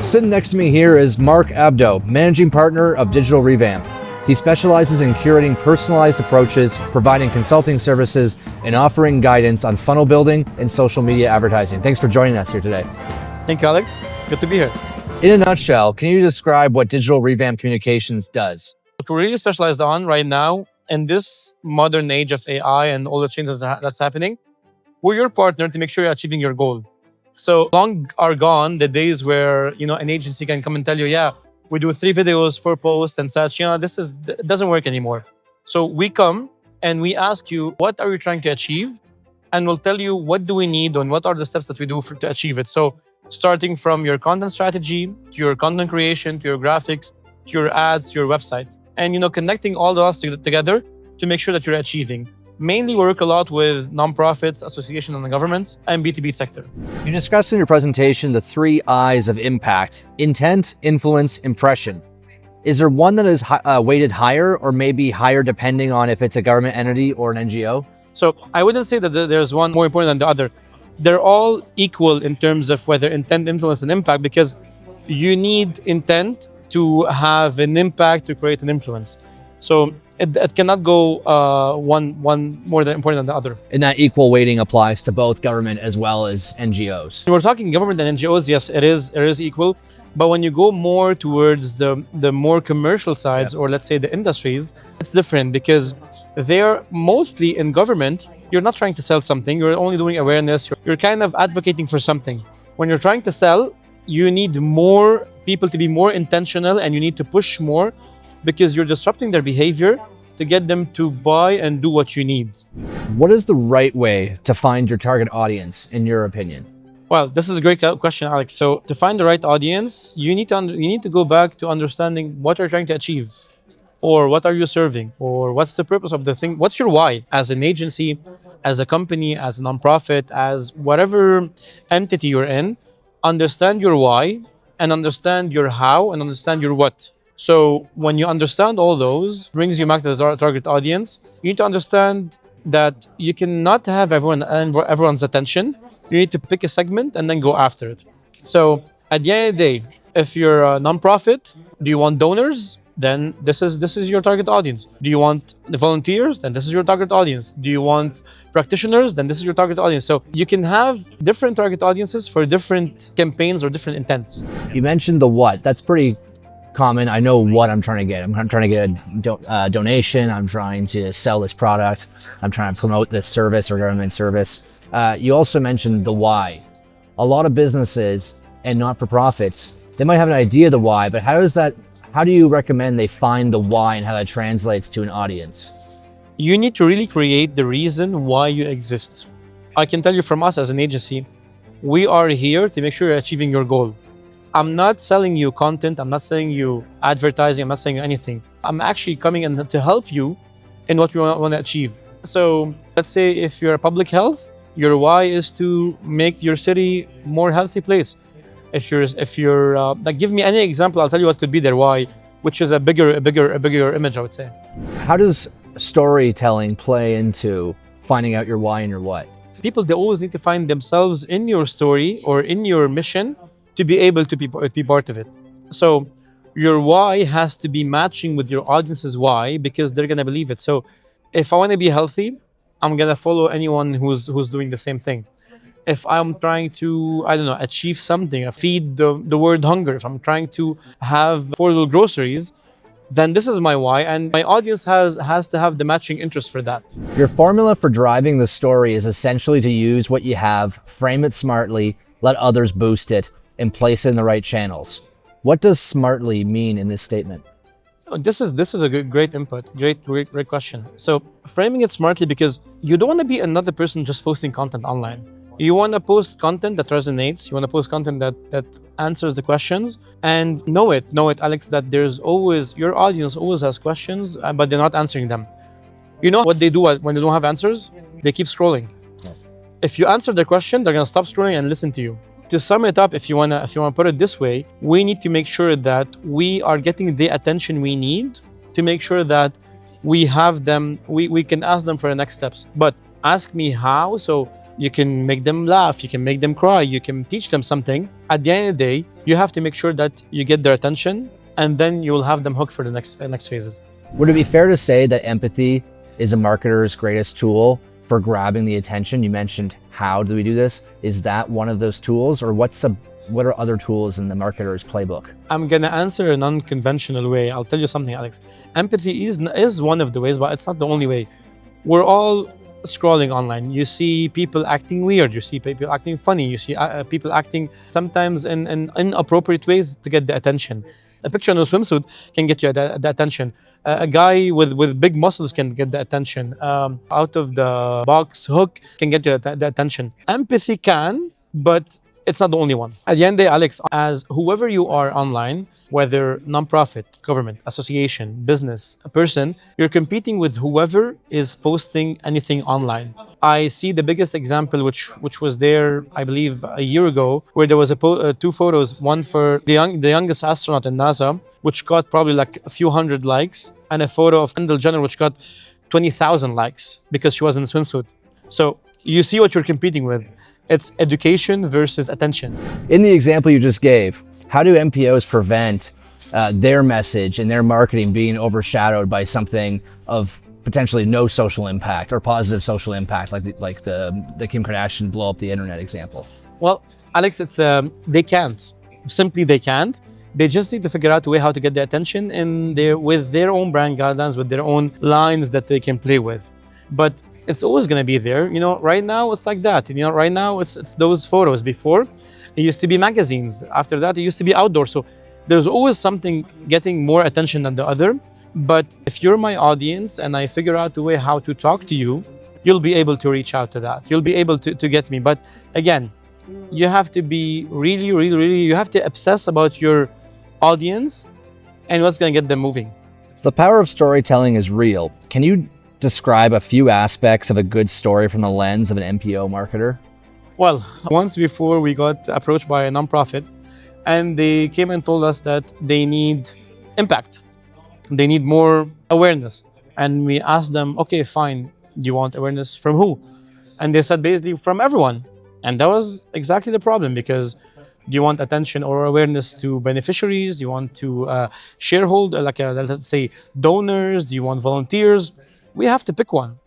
Sitting next to me here is Marc Abdo, Managing Partner of Digital Revamp. He specializes in curating personalized approaches, providing consulting services, and offering guidance on funnel building and social media advertising. Thanks for joining us here today. Thank you, Alex. Good to be here. In a nutshell, can you describe what Digital Revamp Communications does? What we're really specialized on right now, in this modern age of AI and all the changes that's happening, we're your partner to make sure you're achieving your goal. So long are gone the days where an agency can come and tell you, yeah, we do 3 videos, 4 posts and such. It doesn't work anymore. So we come and we ask you, what are you trying to achieve? And we'll tell you what do we need and what are the steps that we do to achieve it. So starting from your content strategy, to your content creation, to your graphics, to your ads, to your website. And connecting all those together to make sure that you're achieving. Mainly, we work a lot with nonprofits, associations, and the governments, and B2B sector. You discussed in your presentation the 3 I's of impact: intent, influence, impression. Is there one that is weighted higher or maybe higher depending on if it's a government entity or an NGO? So I wouldn't say that there's one more important than the other. They're all equal in terms of whether intent, influence, and impact, because you need intent to have an impact, to create an influence. So it cannot go one more important than the other. And that equal weighting applies to both government as well as NGOs. When we're talking government and NGOs, yes, it is equal. But when you go more towards the more commercial sides, or let's say the industries, it's different, because they're mostly in government. You're not trying to sell something. You're only doing awareness. You're kind of advocating for something. When you're trying to sell, you need more people to be more intentional, and you need to push more, because you're disrupting their behavior to get them to buy and do what you need. What is the right way to find your target audience, in your opinion? Well, this is a great question, Alex. So to find the right audience, you need to go back to understanding what you're trying to achieve, or what are you serving, or what's the purpose of the thing. What's your why as an agency, as a company, as a nonprofit, as whatever entity you're in. Understand your why, and understand your how, and understand your what. So when you understand all those, brings you back to the target audience. You need to understand that you cannot have everyone's attention. You need to pick a segment and then go after it. So at the end of the day, if you're a nonprofit, do you want donors? Then this is your target audience. Do you want the volunteers? Then this is your target audience. Do you want practitioners? Then this is your target audience. So you can have different target audiences for different campaigns or different intents. You mentioned the what. That's pretty common. I know what I'm trying to get. I'm trying to get a donation. I'm trying to sell this product. I'm trying to promote this service or government service. You also mentioned the why. A lot of businesses and not-for-profits, they might have an idea of the why, but how do you recommend they find the why and how that translates to an audience? You need to really create the reason why you exist. I can tell you from us as an agency, we are here to make sure you're achieving your goal. I'm not selling you content. I'm not selling you advertising. I'm not selling you anything. I'm actually coming in to help you in what we want to achieve. So let's say if you're public health, your why is to make your city more healthy place. If you're like, give me any example, I'll tell you what could be their why, which is a bigger image, I would say. How does storytelling play into finding out your why and your what? People, they always need to find themselves in your story or in your mission to be able to be part of it. So your why has to be matching with your audience's why, because they're gonna believe it. So if I want to be healthy, I'm gonna follow anyone who's doing the same thing. If I'm trying to, achieve something, feed the world hunger, if I'm trying to have affordable groceries, then this is my why, and my audience has to have the matching interest for that. Your formula for driving the story is essentially to use what you have, frame it smartly, let others boost it, and place it in the right channels. What does smartly mean in this statement? This is a great input, great question. So framing it smartly, because you don't want to be another person just posting content online. You want to post content that resonates. You want to post content that answers the questions. And know it, Alex, that your audience always has questions, but they're not answering them. You know what they do when they don't have answers? They keep scrolling. If you answer their question, they're gonna stop scrolling and listen to you. To sum it up, if you wanna put it this way, we need to make sure that we are getting the attention we need to make sure that we have them. We can ask them for the next steps. But ask me how. So You can make them laugh, you can make them cry, you can teach them something. At the end of the day, you have to make sure that you get their attention, and then you will have them hooked for the next phases. Would it be fair to say that empathy is a marketer's greatest tool for grabbing the attention? You mentioned, how do we do this? Is that one of those tools, or what are other tools in the marketer's playbook? I'm gonna answer in an unconventional way. I'll tell you something, Alex. Empathy is one of the ways, but it's not the only way. We're all scrolling online. You see people acting weird. You see people acting funny. You see people acting sometimes in inappropriate ways to get the attention. A picture in a swimsuit can get you the attention. A guy with big muscles can get the attention. Out of the box hook can get you the attention. Empathy can, but it's not the only one. At the end of the day, Alex, as whoever you are online, whether nonprofit, government, association, business, a person, you're competing with whoever is posting anything online. I see the biggest example, which was there, I believe, a year ago, where there was two photos, one for the youngest astronaut in NASA, which got probably like a few hundred likes, and a photo of Kendall Jenner, which got 20,000 likes because she was in a swimsuit. So you see what you're competing with. It's education versus attention. In the example you just gave, how do MPOs prevent their message and their marketing being overshadowed by something of potentially no social impact or positive social impact, like the Kim Kardashian blow up the internet example? Well, Alex, it's they can't. Simply, they can't. They just need to figure out a way how to get the attention with their own brand guidelines, with their own lines that they can play with. But it's always going to be there. Right now it's like that. Right now it's those photos. Before, it used to be magazines. After that, it used to be outdoor. So there's always something getting more attention than the other. But if you're my audience and I figure out a way how to talk to you, you'll be able to reach out to that. You'll be able to get me. But again, you have to be really, really, really, you have to obsess about your audience and what's going to get them moving. The power of storytelling is real. Can you describe a few aspects of a good story from the lens of an MPO marketer? Well, once before we got approached by a nonprofit, and they came and told us that they need impact. They need more awareness. And we asked them, okay, fine, do you want awareness from who? And they said basically from everyone. And that was exactly the problem, because do you want attention or awareness to beneficiaries? Do you want to shareholder, let's say donors? Do you want volunteers? We have to pick one.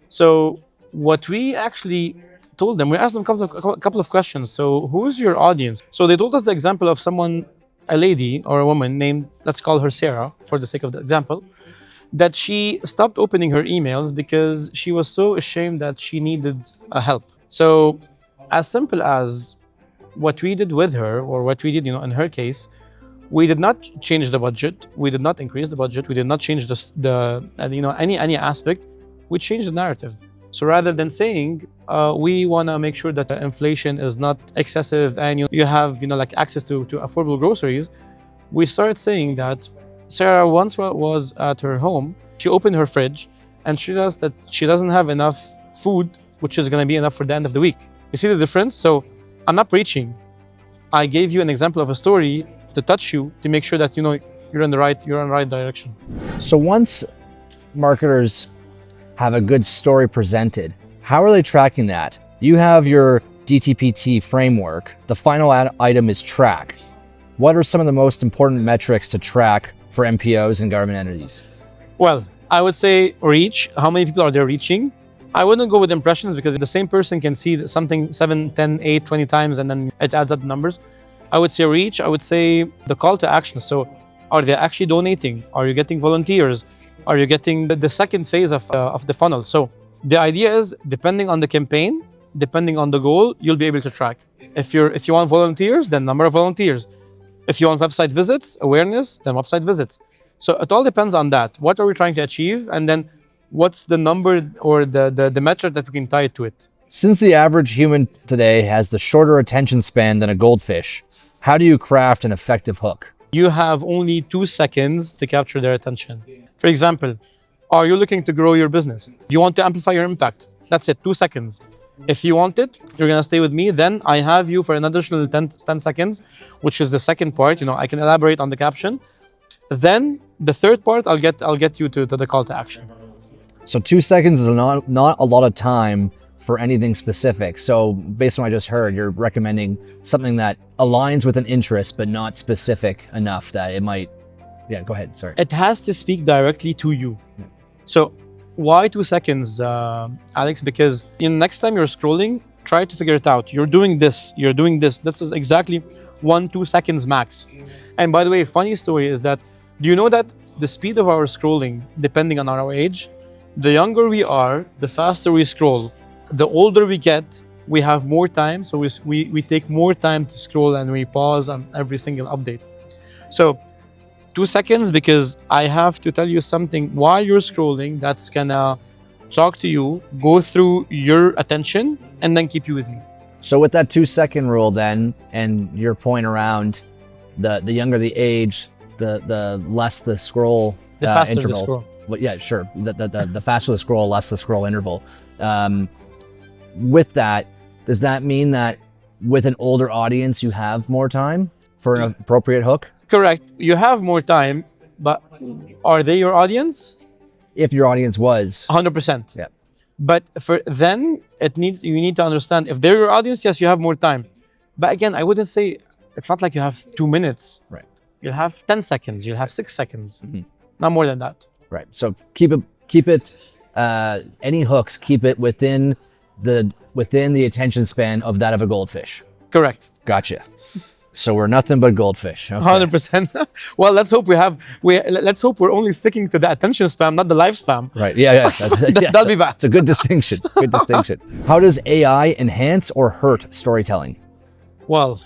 So what we actually told them, we asked them a couple of questions. So who's your audience? So they told us the example of someone, a lady or a woman named, let's call her Sarah for the sake of the example, that she stopped opening her emails because she was so ashamed that she needed help. So as simple as what we did with her, or what we did, in her case, we did not change the budget. We did not increase the budget. We did not change any aspect. We changed the narrative. So rather than saying we want to make sure that the inflation is not excessive and you have access to affordable groceries, we started saying that Sarah once was at her home. She opened her fridge and she realized that she doesn't have enough food, which is going to be enough for the end of the week. You see the difference? So I'm not preaching. I gave you an example of a story to touch you, to make sure that you're in the right direction. So once marketers have a good story presented, how are they tracking that? You have your DTPT framework. The final item is track. What are some of the most important metrics to track for MPOs and government entities? Well, I would say reach. How many people are they reaching? I wouldn't go with impressions, because the same person can see something 7, 10, 8, 20 times and then it adds up numbers. I would say reach. I would say the call to action. So are they actually donating? Are you getting volunteers? Are you getting the second phase of the funnel? So the idea is, depending on the campaign, depending on the goal, you'll be able to track. If you want volunteers, then number of volunteers. If you want website visits, awareness, then website visits. So it all depends on that. What are we trying to achieve? And then what's the number or the metric that we can tie it to it? Since the average human today has the shorter attention span than a goldfish, how do you craft an effective hook? You have only 2 seconds to capture their attention. For example, are you looking to grow your business? You want to amplify your impact? That's it, 2 seconds. If you want it, you're gonna stay with me. Then I have you for an additional 10 seconds, which is the second part. I can elaborate on the caption. Then the third part, I'll get you to the call to action. So 2 seconds is not a lot of time for anything specific. So based on what I just heard, you're recommending something that aligns with an interest, but not specific enough that it might, yeah, go ahead, sorry. It has to speak directly to you. So why 2 seconds, Alex? Because next time you're scrolling, try to figure it out. You're doing this, you're doing this. That's exactly 1-2 seconds max. And by the way, funny story is that, do you know that the speed of our scrolling, depending on our age, the younger we are, the faster we scroll. The older we get, we have more time, so we take more time to scroll and we pause on every single update. So 2 seconds, because I have to tell you something while you're scrolling that's gonna talk to you, go through your attention, and then keep you with me. So with that 2 second rule then, and your point around the younger the age, the less the scroll The faster interval. the scroll. Well, yeah, sure. The faster the scroll, less the scroll interval. With that, does that mean that with an older audience, you have more time for an appropriate hook? Correct. You have more time, but are they your audience? If your audience was. 100%. Yeah. But for then, you need to understand, if they're your audience, yes, you have more time. But again, I wouldn't say, it's not like you have 2 minutes. Right. You'll have 10 seconds, you'll have 6 seconds. Not more than that. Right. So keep it, any hooks, keep it within the attention span of that of a goldfish. Correct. Gotcha. So we're nothing but goldfish. Okay. 100%. Well, let's hope let's hope we're only sticking to the attention spam, not the life spam. Right. Yeah. Yeah. That'll be bad. It's a good distinction. Good distinction. How does AI enhance or hurt storytelling? Well,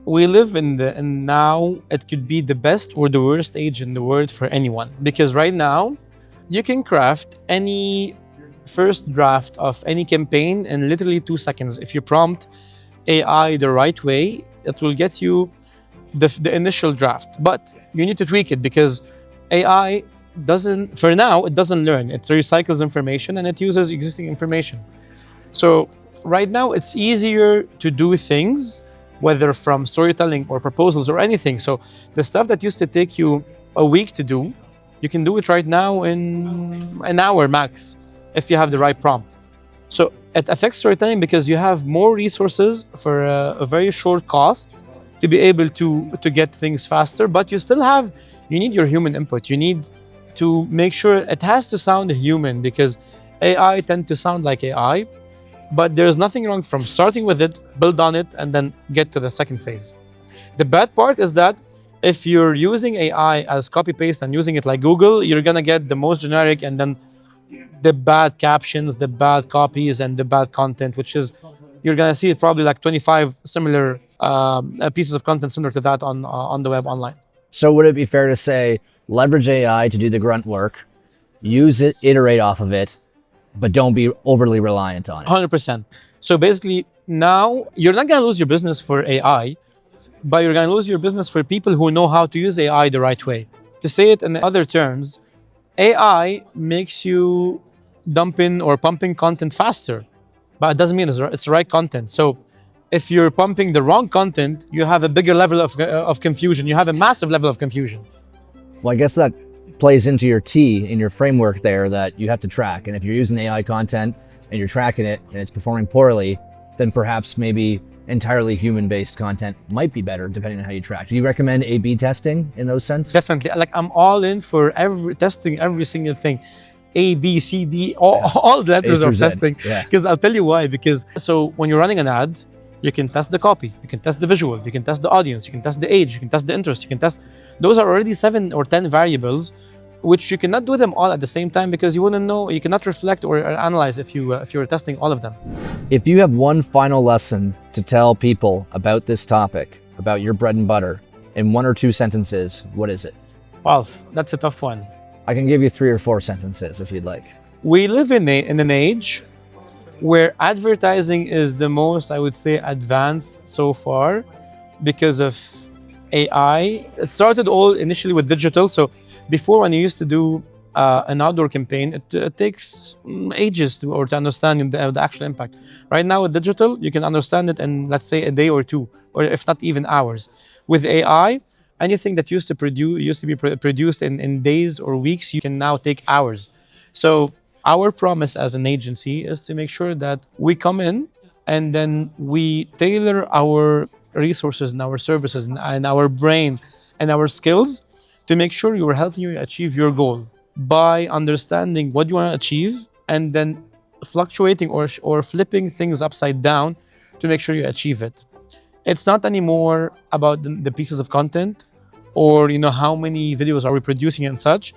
we live and now it could be the best or the worst age in the world for anyone, because right now you can craft any first draft of any campaign in literally 2 seconds. If you prompt AI the right way, it will get you the initial draft, but you need to tweak it, because AI for now, it doesn't learn. It recycles information and it uses existing information. So right now it's easier to do things, whether from storytelling or proposals or anything. So the stuff that used to take you a week to do, you can do it right now in an hour max if you have the right prompt. So it affects storytelling because you have more resources for a very short cost to be able to get things faster, but you need your human input. You need to make sure it has to sound human, because AI tend to sound like AI, but there's nothing wrong from starting with it, build on it, and then get to the second phase. The bad part is that if you're using AI as copy-paste and using it like Google, you're gonna get the most generic, and then the bad captions, the bad copies, and the bad content, which is, you're gonna see it probably like 25 similar pieces of content similar to that on the web online. So would it be fair to say, leverage AI to do the grunt work, use it, iterate off of it, but don't be overly reliant on it? 100%. So basically, now you're not gonna lose your business for AI, but you're gonna lose your business for people who know how to use AI the right way. To say it in other terms, AI makes you dump in or pumping content faster, but it doesn't mean it's the right content. So if you're pumping the wrong content, you have a bigger level of confusion. You have a massive level of confusion. Well, I guess that plays into your T in your framework there that you have to track. And if you're using AI content and you're tracking it and it's performing poorly, then perhaps maybe entirely human-based content might be better depending on how you track. Do you recommend A/B testing in those sense? Definitely. Like, I'm all in for testing every single thing. A, B, C, D, all the letters of testing. Because I'll tell you why. Because so when you're running an ad, you can test the copy, you can test the visual, you can test the audience, you can test the age, you can test the interest, you can test. Those are already 7 or 10 variables, which you cannot do them all at the same time, because you wouldn't know, you cannot reflect or analyze if you were testing all of them. If you have one final lesson to tell people about this topic, about your bread and butter, in 1 or 2 sentences, what is it? Well, that's a tough one. I can give you 3 or 4 sentences if you'd like. We live in an age where advertising is the most, I would say, advanced so far because of AI. It started all initially with digital. So before, when you used to do an outdoor campaign, it takes ages to understand the actual impact. Right now with digital, you can understand it in, let's say, a day or 2, or if not even hours. With AI, anything that used to be produced in days or weeks, you can now take hours. So Our promise as an agency is to make sure that we come in and then we tailor our resources and our services and our brain and our skills to make sure we're helping you achieve your goal by understanding what you want to achieve and then fluctuating or flipping things upside down to make sure you achieve it. It's not anymore about the pieces of content or how many videos are we producing and such.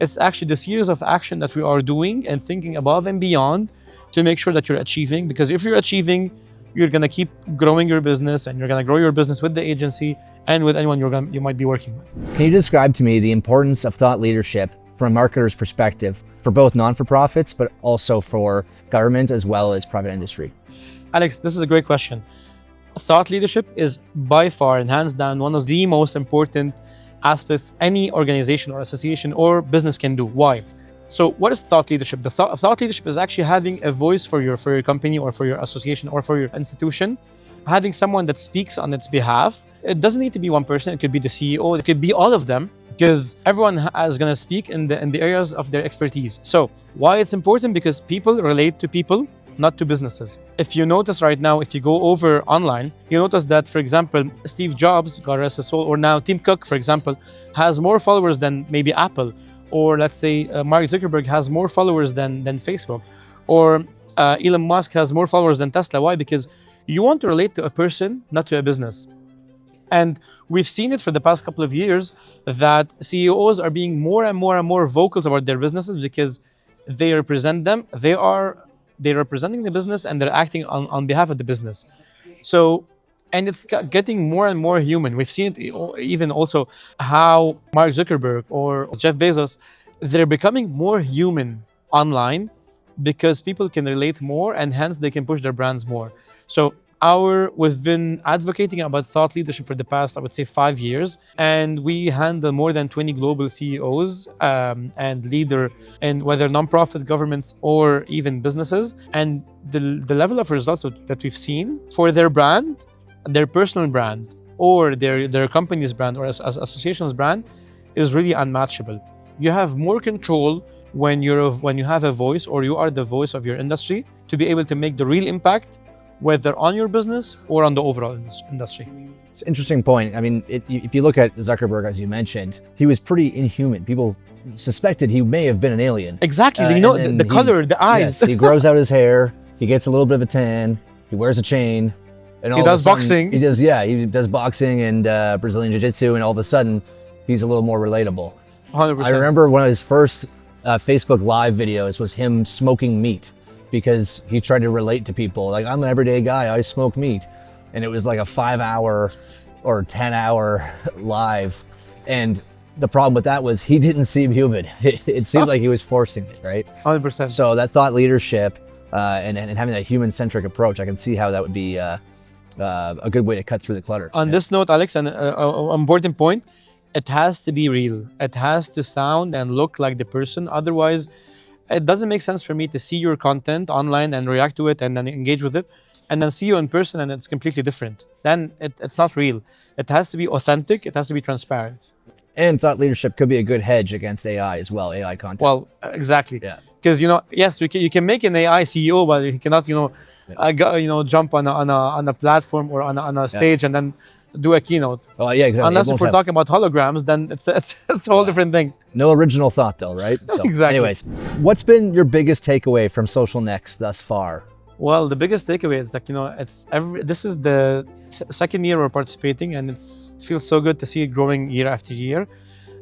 It's actually the series of action that we are doing and thinking above and beyond to make sure that you're achieving. Because if you're achieving, you're gonna keep growing your business, and you're gonna grow your business with the agency and with anyone you might be working with. Can you describe to me the importance of thought leadership from a marketer's perspective for both non-for-profits, but also for government as well as private industry? Alex, this is a great question. Thought leadership is by far and hands down one of the most important aspects any organization or association or business can do. Why? So what is thought leadership? The thought leadership is actually having a voice for your company or for your association or for your institution, having someone that speaks on its behalf. It doesn't need to be one person. It could be the CEO. It could be all of them, because everyone is going to speak in the areas of their expertise. So why it's important? Because people relate to people, not to businesses. If you notice right now, if you go over online, you notice that, for example, Steve Jobs, God rest his soul, or now Tim Cook, for example, has more followers than maybe Apple, or let's say Mark Zuckerberg has more followers than Facebook, or Elon Musk has more followers than Tesla. Why? Because you want to relate to a person, not to a business. And we've seen it for the past couple of years that CEOs are being more and more vocal about their businesses because they represent them. They're representing the business and they're acting on behalf of the business. So, and it's getting more and more human. We've seen it even also how Mark Zuckerberg or Jeff Bezos, they're becoming more human online because people can relate more and hence they can push their brands more. So we've been advocating about thought leadership for the past, I would say, 5 years, and we handle more than 20 global CEOs and leader in whether nonprofit, governments, or even businesses. And the level of results that we've seen for their brand, their personal brand, or their company's brand or association's brand is really unmatchable. You have more control when you have a voice, or you are the voice of your industry, to be able to make the real impact, whether on your business or on the overall industry. It's an interesting point. I mean, if you look at Zuckerberg, as you mentioned, he was pretty inhuman. People suspected he may have been an alien. Exactly. The color, the eyes. Yes, he grows out his hair. He gets a little bit of a tan. He wears a chain. And he does boxing. He does boxing and Brazilian Jiu-Jitsu, and all of a sudden, he's a little more relatable. 100%. I remember one of his first Facebook Live videos was him smoking meat, because he tried to relate to people. Like, I'm an everyday guy, I smoke meat. And it was like a 5-hour or 10-hour live. And the problem with that was he didn't seem human. It seemed like he was forcing it, right? 100%. So that thought leadership and having that human-centric approach, I can see how that would be a good way to cut through the clutter. On this note, Alex, an important point, it has to be real. It has to sound and look like the person. Otherwise, it doesn't make sense for me to see your content online and react to it and then engage with it, and then see you in person and it's completely different. Then it's not real. It has to be authentic. It has to be transparent. And thought leadership could be a good hedge against AI as well, AI content. Well, exactly. Yeah. Because yes, you can make an AI CEO, but you cannot jump on a platform or on a stage and then do a keynote. Oh yeah, exactly. Unless if we're talking about holograms, then it's a whole different thing. No original thought though, right? So, exactly. Anyways, what's been your biggest takeaway from Social Next thus far? Well, the biggest takeaway is this is the second year we're participating, and it feels so good to see it growing year after year.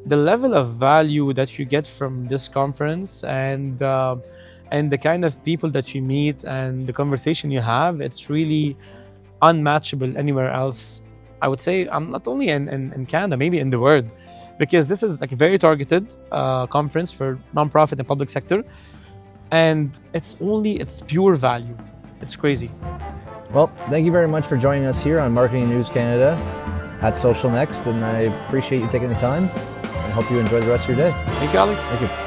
The level of value that you get from this conference and the kind of people that you meet and the conversation you have, it's really unmatchable anywhere else. I would say not only in Canada, maybe in the world, because this is like a very targeted conference for nonprofit and public sector, and it's pure value. It's crazy. Well, thank you very much for joining us here on Marketing News Canada at Social Next, and I appreciate you taking the time and hope you enjoy the rest of your day. Thank you, Alex. Thank you.